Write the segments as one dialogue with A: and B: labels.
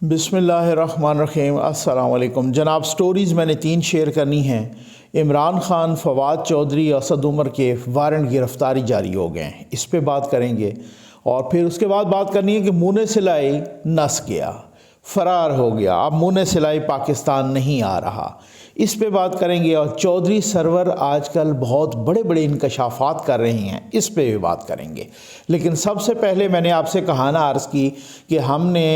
A: بسم اللہ الرحمن الرحیم۔ السلام علیکم جناب۔ سٹوریز میں نے 3 شیئر کرنی ہیں۔ عمران خان، فواد چودھری، اسد عمر کے وارنٹ گرفتاری جاری ہو گئے ہیں، اس پہ بات کریں گے۔ اور پھر اس کے بعد بات کرنی ہے کہ منہ سلائی نس گیا، فرار ہو گیا، اب منہ سلائی پاکستان نہیں آ رہا، اس پہ بات کریں گے۔ اور چودھری سرور آج کل بہت بڑے بڑے انکشافات کر رہے ہیں، اس پہ بھی بات کریں گے۔ لیکن سب سے پہلے میں نے آپ سے کہانا عرض کی کہ ہم نے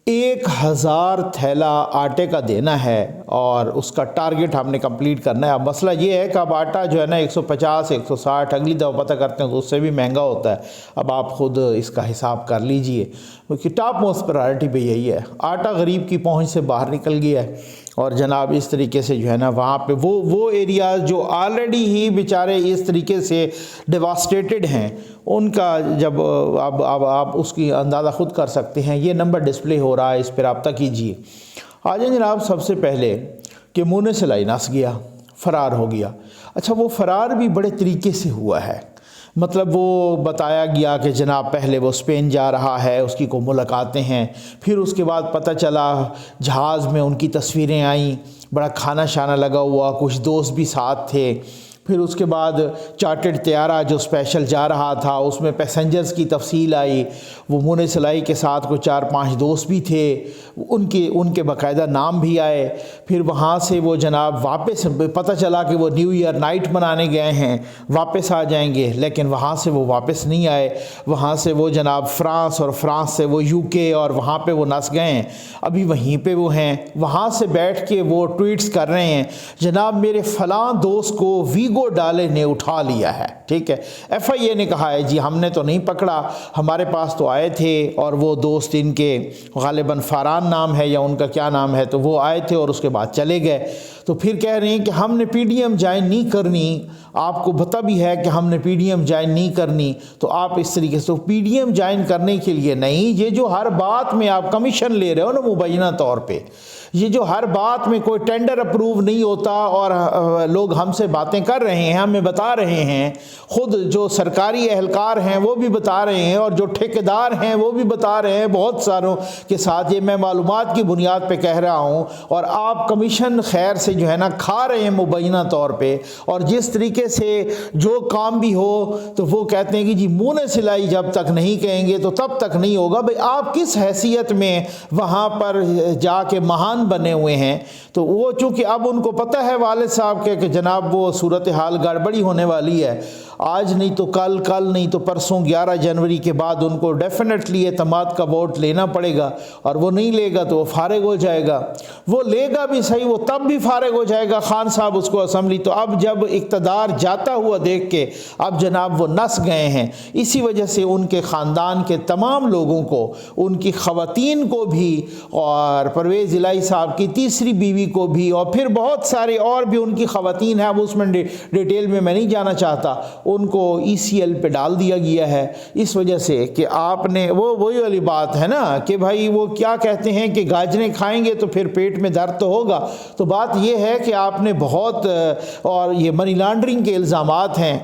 A: 1000 تھیلا آٹے کا دینا ہے اور اس کا ٹارگٹ ہم نے کمپلیٹ کرنا ہے۔ اب مسئلہ یہ ہے کہ اب آٹا جو ہے نا 150 160 اگلی دفعہ پتہ کرتے ہیں تو اس سے بھی مہنگا ہوتا ہے۔ اب آپ خود اس کا حساب کر لیجئے، کیونکہ ٹاپ موسٹ پرائرٹی پہ یہی ہے۔ آٹا غریب کی پہنچ سے باہر نکل گیا ہے، اور جناب اس طریقے سے جو ہے نا وہاں پہ وہ ایریاز جو آلریڈی ہی بیچارے اس طریقے سے ڈیواسٹیٹڈ ہیں، ان کا جب اب آپ اس کی اندازہ خود کر سکتے ہیں۔ یہ نمبر ڈسپلے ہو رہا ہے، اس پہ رابطہ کیجئے۔ آ جائیں جناب سب سے پہلے کہ منہ سلائی نس گیا، فرار ہو گیا۔ اچھا، وہ فرار بھی بڑے طریقے سے ہوا ہے۔ مطلب وہ بتایا گیا کہ جناب پہلے وہ اسپین جا رہا ہے، اس کی کو ملاقاتیں ہیں، پھر اس کے بعد پتہ چلا جہاز میں ان کی تصویریں آئیں، بڑا کھانا شانا لگا ہوا، کچھ دوست بھی ساتھ تھے۔ پھر اس کے بعد چارٹرڈ طیارہ جو اسپیشل جا رہا تھا اس میں پیسنجرز کی تفصیل آئی، وہ منہ سلائی کے ساتھ کوئی 4-5 دوست بھی تھے، ان کے باقاعدہ نام بھی آئے۔ پھر وہاں سے وہ جناب واپس پتہ چلا کہ وہ نیو ایئر نائٹ منانے گئے ہیں، واپس آ جائیں گے، لیکن وہاں سے وہ واپس نہیں آئے۔ وہاں سے وہ جناب فرانس، اور فرانس سے وہ UK، اور وہاں پہ وہ نس گئے ہیں، ابھی وہیں پہ وہ ہیں۔ وہاں سے بیٹھ کے وہ ٹویٹس کر رہے ہیں، جناب میرے فلاں دوست کو ویگو ڈالے نے اٹھا لیا ہے، ٹھیک ہے۔ FIA نے کہا ہے جی ہم نے تو نہیں پکڑا، ہمارے پاس تو آئے تھے، اور وہ دوست ان کے غالباً فاران نام ہے یا ان کا کیا نام ہے، تو وہ آئے تھے اور اس کے بعد چلے گئے۔ تو پھر کہہ رہے ہیں کہ ہم نے PDM جوائن نہیں کرنی، آپ کو پتہ بھی ہے کہ ہم نے PDM جوائن نہیں کرنی، تو آپ اس طریقے سے PDM جوائن کرنے کے لیے نہیں، یہ جو ہر بات میں آپ کمیشن لے رہے ہو نا مبینہ طور پہ، یہ جو ہر بات میں کوئی ٹینڈر اپروو نہیں ہوتا، اور لوگ ہم سے باتیں کر رہے ہیں، ہمیں بتا رہے ہیں، خود جو سرکاری اہلکار ہیں وہ بھی بتا رہے ہیں، اور جو ٹھیکیدار ہیں وہ بھی بتا رہے ہیں، بہت ساروں کے ساتھ یہ میں معلومات کی بنیاد پہ کہہ رہا ہوں، اور آپ کمیشن خیر سے جو ہے نا کھا رہے ہیں مبینہ طور پہ۔ اور جس طریقے سے جو کام بھی ہو تو وہ کہتے ہیں کہ جی منہ سلائی جب تک نہیں کہیں گے تو تب تک نہیں ہوگا۔ بھئی آپ کس حیثیت میں وہاں پر جا کے مہان بنے ہوئے ہیں؟ تو وہ چونکہ اب ان کو پتہ ہے والد صاحب کے کہ جناب وہ صورتحال گڑبڑی ہونے والی ہے، آج نہیں تو کل نہیں تو پرسوں 11 جنوری کے بعد ان کو ڈیفینیٹلی اعتماد کا ووٹ لینا پڑے گا، اور وہ نہیں لے گا تو وہ فارغ ہو جائے گا۔ وہ لے گا بھی صحیح، وہ تب بھی فارغ ہو جائے گا خان صاحب اس کو اسمبلی۔ تو اب جب اقتدار جاتا ہوا دیکھ کے اب جناب وہ نس گئے ہیں، اسی وجہ سے ان کے خاندان کے تمام لوگوں کو، ان کی خواتین کو بھی، اور پرویز الہی صاحب کی تیسری بیوی کو بھی، اور پھر بہت سارے اور بھی ان کی خواتین ہیں، اب اس میں ڈیٹیل میں نہیں جانا چاہتا، ان کو ECL پہ ڈال دیا گیا ہے، اس وجہ سے کہ آپ نے وہی والی بات ہے نا کہ بھائی وہ کیا کہتے ہیں کہ گاجریں کھائیں گے تو پھر پیٹ میں درد تو ہوگا۔ تو بات یہ ہے کہ آپ نے بہت، اور یہ منی لانڈرنگ کے الزامات ہیں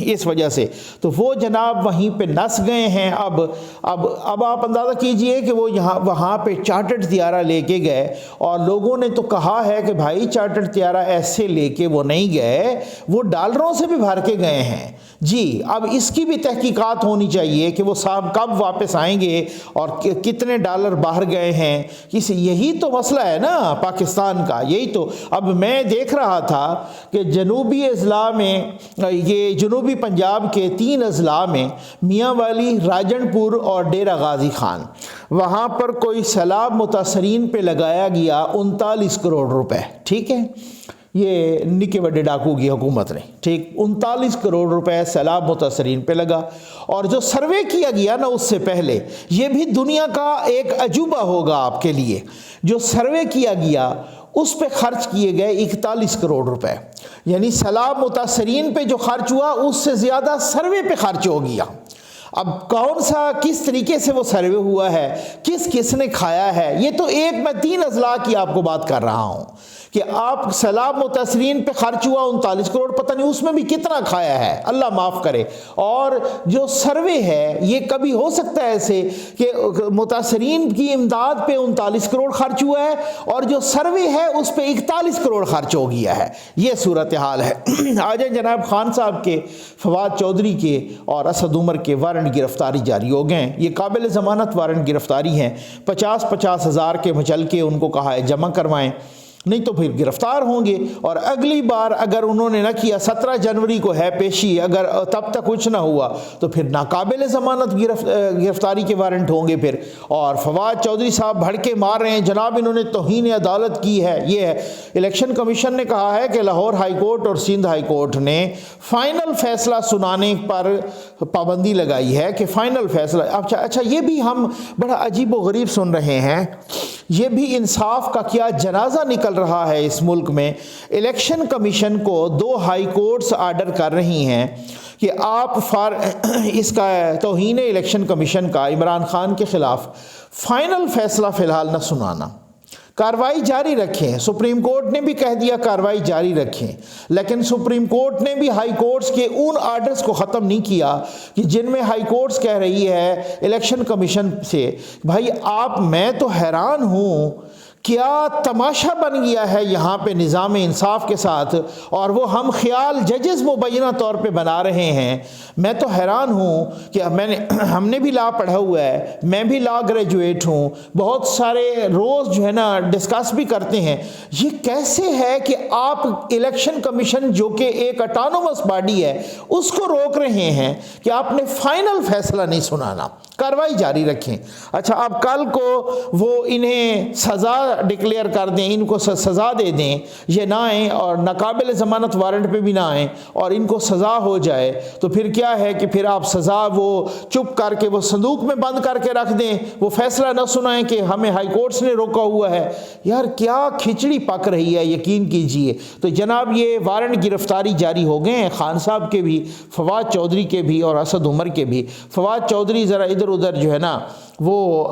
A: اس وجہ سے، تو وہ جناب وہیں پہ نس گئے ہیں۔ اب آپ اندازہ کیجئے کہ وہ وہاں پہ چارٹرڈ طیارہ لے کے گئے، اور لوگوں نے تو کہا ہے کہ بھائی چارٹرڈ طیارہ ایسے لے کے وہ نہیں گئے، وہ ڈالروں سے بھی بھر کے گئے ہیں جی۔ اب اس کی بھی تحقیقات ہونی چاہیے کہ وہ صاحب کب واپس آئیں گے اور کتنے ڈالر باہر گئے ہیں۔ یہی تو مسئلہ ہے نا پاکستان کا، یہی تو۔ اب میں دیکھ رہا تھا کہ جنوبی اضلاع میں، یہ جنوبی پنجاب کے 3 اضلاع میں، میاں والی، راجن پور اور ڈیرہ غازی خان، وہاں پر کوئی سیلاب متاثرین پہ لگایا گیا 39 کروڑ روپے، ٹھیک ہے۔ یہ نکے بڑے ڈاکو کی حکومت نے، ٹھیک، 39 کروڑ روپے سیلاب متاثرین پہ لگا۔ اور جو سروے کیا گیا نا اس سے پہلے، یہ بھی دنیا کا ایک عجوبہ ہوگا آپ کے لیے، جو سروے کیا گیا اس پہ خرچ کیے گئے 41 کروڑ روپے، یعنی سیلاب متاثرین پہ جو خرچ ہوا اس سے زیادہ سروے پہ خرچ ہو گیا۔ اب کون سا کس طریقے سے وہ سروے ہوا ہے، کس نے کھایا ہے، یہ تو ایک میں 3 اضلاع کی آپ کو بات کر رہا ہوں کہ آپ سیلاب متاثرین پہ خرچ ہوا 39 کروڑ، پتہ نہیں اس میں بھی کتنا کھایا ہے، اللہ معاف کرے۔ اور جو سروے ہے، یہ کبھی ہو سکتا ہے ایسے کہ متاثرین کی امداد پہ 39 کروڑ خرچ ہوا ہے اور جو سروے ہے اس پہ 41 کروڑ خرچ ہو گیا ہے۔ یہ صورتحال ہے۔ آ جائیں جناب، خان صاحب کے، فواد چودھری کے اور اسد عمر کے وارنٹ گرفتاری جاری ہو گئے ہیں۔ یہ قابل ضمانت وارنٹ گرفتاری ہیں۔ 50 ہزار کے مچل کے ان کو کہا ہے جمع کروائیں، نہیں تو پھر گرفتار ہوں گے، اور اگلی بار اگر انہوں نے نہ کیا، 17 جنوری کو ہے پیشی، اگر تب تک کچھ نہ ہوا تو پھر ناقابل ضمانت گرفتاری کے وارنٹ ہوں گے پھر۔ اور فواد چودھری صاحب بھڑکے مار رہے ہیں، جناب انہوں نے توہین عدالت کی ہے۔ یہ ہے، الیکشن کمیشن نے کہا ہے کہ لاہور ہائی کورٹ اور سندھ ہائی کورٹ نے فائنل فیصلہ سنانے پر پابندی لگائی ہے، کہ فائنل فیصلہ۔ اچھا، یہ بھی ہم بڑا عجیب و غریب سن رہے ہیں، یہ بھی انصاف کا کیا جنازہ نکل رہا ہے اس ملک میں۔ الیکشن کمیشن کو 2 ہائی کورٹس آرڈر کر رہی ہیں کہ آپ اس کا توہین الیکشن کمیشن کا عمران خان کے خلاف فائنل فیصلہ فی الحال نہ سنانا، کارروائی جاری رکھیں۔ سپریم کورٹ نے بھی کہہ دیا کارروائی جاری رکھیں، لیکن سپریم کورٹ نے بھی ہائی کورٹس کے ان آرڈرز کو ختم نہیں کیا کہ جن میں ہائی کورٹس کہہ رہی ہے الیکشن کمیشن سے، بھائی میں تو حیران ہوں، کیا تماشا بن گیا ہے یہاں پہ نظام انصاف کے ساتھ، اور وہ ہم خیال ججز مبینہ طور پہ بنا رہے ہیں۔ میں تو حیران ہوں کہ ہم نے بھی لا پڑھا ہوا ہے، میں بھی لا گریجویٹ ہوں، بہت سارے روز جو ہے نا ڈسکس بھی کرتے ہیں۔ یہ کیسے ہے کہ آپ الیکشن کمیشن جو کہ ایک اٹانومس باڈی ہے اس کو روک رہے ہیں کہ آپ نے فائنل فیصلہ نہیں سنانا، کارروائی جاری رکھیں۔ اچھا، اب کل کو وہ انہیں سزا ڈکلیئر کر دیں، ان کو سزا دے دیں، یہ نہ آئیں اور ناقابل ضمانت وارنٹ پہ بھی نہ آئیں، اور ان کو سزا ہو جائے، تو پھر کیا ہے کہ پھر آپ سزا وہ چپ کر کے وہ صندوق میں بند کر کے رکھ دیں، وہ فیصلہ نہ سنائیں کہ ہمیں ہائی کورٹس نے روکا ہوا ہے۔ یار کیا کھچڑی پک رہی ہے، یقین کیجئے۔ تو جناب یہ وارنٹ گرفتاری جاری ہو گئے ہیں، خان صاحب کے بھی، فواد چودھری کے بھی اور اسد عمر کے بھی۔ فواد چودھری ذرا ادھر ادھر جو ہے نا وہ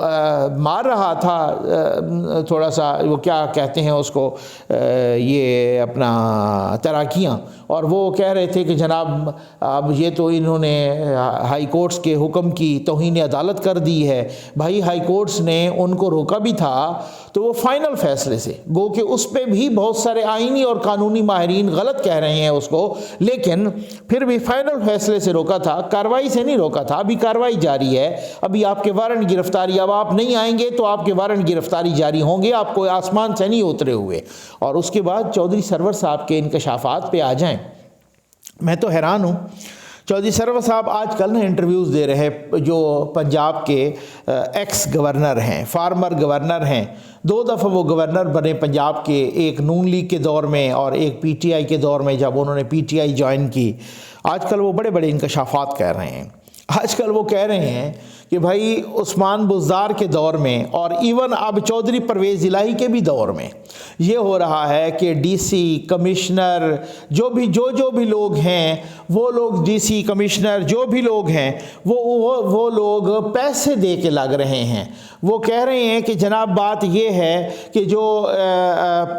A: مار رہا تھا تھوڑا سا، وہ کیا کہتے ہیں اس کو، یہ اپنا تراکیاں، اور وہ کہہ رہے تھے کہ جناب اب یہ تو انہوں نے ہائی کورٹس کے حکم کی توہین عدالت کر دی ہے۔ بھائی ہائی کورٹس نے ان کو روکا بھی تھا تو وہ فائنل فیصلے سے، گو کہ اس پہ بھی بہت سارے آئینی اور قانونی ماہرین غلط کہہ رہے ہیں اس کو، لیکن پھر بھی فائنل فیصلے سے روکا تھا، کارروائی سے نہیں روکا تھا۔ ابھی کارروائی جاری ہے، ابھی آپ کے وارنٹ گرفتاری، اب آپ نہیں آئیں گے تو آپ کے وارنٹ گرفتاری جاری ہوں گے، آپ کو آسمان سے نہیں اترے ہوئے۔ اور اس کے بعد چودھری سرور صاحب کے انکشافات پہ آ جائیں، میں تو حیران ہوں۔ چودھری سرور صاحب آج کل انٹرویوز دے رہے، جو پنجاب کے ایکس گورنر ہیں، فارمر گورنر ہیں، 2 دفعہ وہ گورنر بنے پنجاب کے، ایک نون لیگ کے دور میں اور ایک پی ٹی آئی کے دور میں جب انہوں نے پی ٹی آئی جوائن کی۔ آج کل وہ بڑے بڑے انکشافات کر رہے ہیں۔ آج کل وہ کہہ رہے ہیں کہ بھائی عثمان بزدار کے دور میں، اور ایون اب چودھری پرویز الہی کے بھی دور میں، یہ ہو رہا ہے کہ ڈی سی کمشنر جو بھی لوگ ہیں، وہ لوگ ڈی سی کمشنر جو بھی لوگ ہیں، وہ لوگ پیسے دے کے لگ رہے ہیں۔ وہ کہہ رہے ہیں کہ جناب بات یہ ہے کہ جو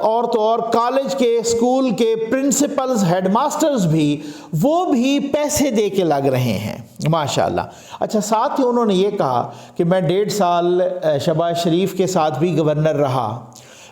A: اور تو اور کالج کے، اسکول کے پرنسپلز، ہیڈ ماسٹرز بھی، وہ بھی پیسے دے کے لگ رہے ہیں، ماشاءاللہ۔ اچھا، ساتھ ہی انہوں نے یہ کہا کہ میں 1.5 سال شہباز شریف کے ساتھ بھی گورنر رہا،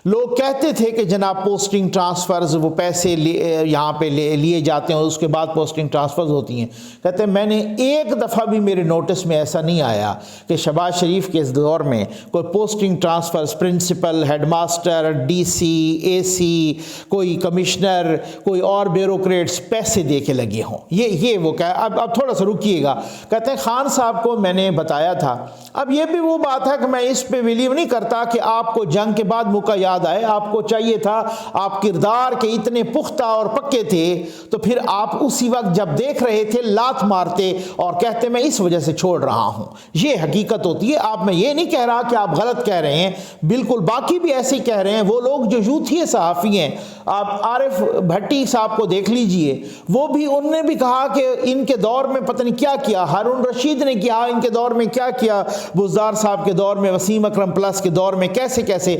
A: لوگ کہتے تھے کہ جناب پوسٹنگ ٹرانسفرز، وہ پیسے یہاں پہ لیے جاتے ہیں اور اس کے بعد پوسٹنگ ٹرانسفرز ہوتی ہیں۔ کہتے ہیں میں نے ایک دفعہ بھی میرے نوٹس میں ایسا نہیں آیا کہ شہباز شریف کے اس دور میں کوئی posting transfers, principal, headmaster, D C, A C, کوئی کمشنر، کوئی اور بیوروکریٹس پیسے دے کے لگے ہوں۔ یہ وہ کہ اب تھوڑا سا رکیے گا۔ کہتے ہیں خان صاحب کو میں نے بتایا تھا۔ اب یہ بھی وہ بات ہے کہ میں اس پہ بلیو نہیں کرتا کہ آپ کو جنگ کے بعد موقع یاد آئے، آپ کو چاہیے تھا، آپ کردار کے اتنے پختہ اور پکے تھے تو پھر آپ اسی وقت جب دیکھ رہے تھے لات مارتے اور کہتے میں اس وجہ سے چھوڑ رہا ہوں۔ یہ حقیقت ہوتی ہے۔ آپ، میں یہ نہیں کہہ رہا کہ آپ غلط کہہ رہے ہیں، بالکل باقی بھی ایسے ہی کہہ رہے ہیں۔ وہ لوگ جو یوتھی صحافی ہیں، آپ عارف بھٹی صاحب کو دیکھ لیجئے، وہ بھی، انہوں نے بھی کہا کہ ان کے دور میں پتہ نہیں کیا کیا، ہارون رشید نے کیا ان کے دور میں کیا کیا، بزدار صاحب کے دور میں، وسیم اکرم پلس کے دور میں کیسے